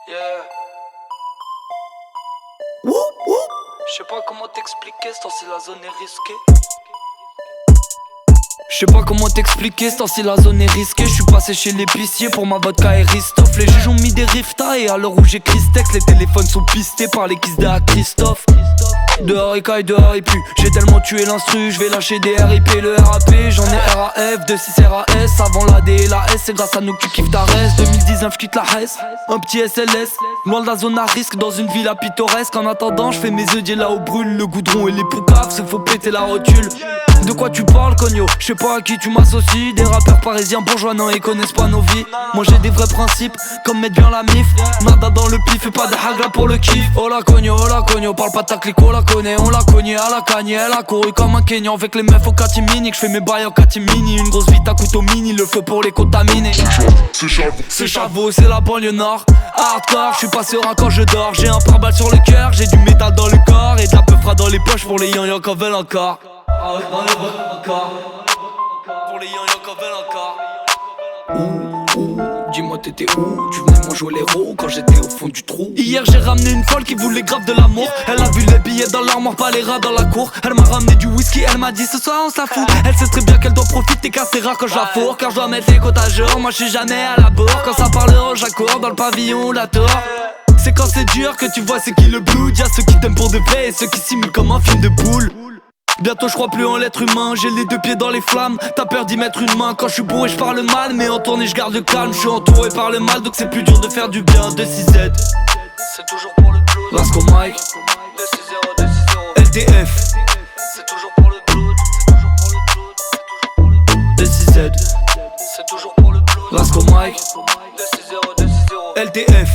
Yeah. Je sais pas comment t'expliquer, ce temps-ci la zone est risquée. Je sais pas comment t'expliquer, ce temps-ci la zone est risquée. Je suis passé chez l'épicier pour ma vodka et Ristoff. Les juges ont mis des riftas et à l'heure où j'ai Christex, les téléphones sont pistés par les kisses de Christophe. Dehors il caille, dehors il pue. J'ai tellement tué l'instru, je vais lâcher des RIP. Le RAP, j'en ai RAF, 2-6 RAS. Avant la D et la S, c'est grâce à nous que tu kiffes ta reste. 2019 je quitte la Hesse, un petit SLS. Loin de la zone à risque, dans une villa pittoresque. En attendant, je fais mes œufs là où brûle le goudron et les poucaves, c'est faut péter la rotule. De quoi tu parles, cogno? Je sais pas à qui tu m'associes. Des rappeurs parisiens bourgeois, non, ils connaissent pas nos vies. Moi j'ai des vrais principes, comme mettre bien la mif. Nada dans le pif et pas de hagla pour le kiff. Oh la cogno, parle pas de ta clique, on la connaît. On l'a cogné à la cagne, elle a couru comme un Kenyan avec les meufs au catimini. Que je fais mes bails en catimini. Une grosse vite à couteau mini, le feu pour les contaminer. C'est chavot, c'est la banlieue nord. Hardcore, je suis pas serein quand je dors. J'ai un pare-balles sur le cœur, j'ai du métal dans le corps. Et de la peufra dans les poches pour les yan qu'en veulent encore. Ah ouais, dans les encore. Pour les yan qu'en veulent encore. Dis-moi t'étais où? Tu venais moi jouer l'héros quand j'étais au fond du trou. Hier j'ai ramené une folle qui voulait grave de l'amour. Elle a vu les billets dans l'armoire, pas les rats dans la cour. Elle m'a ramené du whisky, elle m'a dit ce soir on se la fout. Elle sait très bien qu'elle doit profiter car c'est rare quand je la fourre. Car je dois mettre les côtes à jour, moi je suis jamais à la bourre. Quand ça parle j'accours dans le pavillon ou la tour. C'est quand c'est dur que tu vois c'est qui le blood. Y'a ceux qui t'aiment pour de vrai et ceux qui simulent comme un film de boule. Bientôt je crois plus en l'être humain, j'ai les deux pieds dans les flammes. T'as peur d'y mettre une main, quand je suis bourré je parle mal. Mais en tournée je garde le calme, je suis entouré par le mal. Donc c'est plus dur de faire du bien, 2-6-Z. C'est toujours pour le blood. Lasco Mike 2-6-0, 2-6-0 LTF. C'est toujours pour le blood. C'est toujours pour le blood. 2-6-Z. C'est toujours pour le blood. Lasco Mike 2-6-0, 2-6-0 LTF.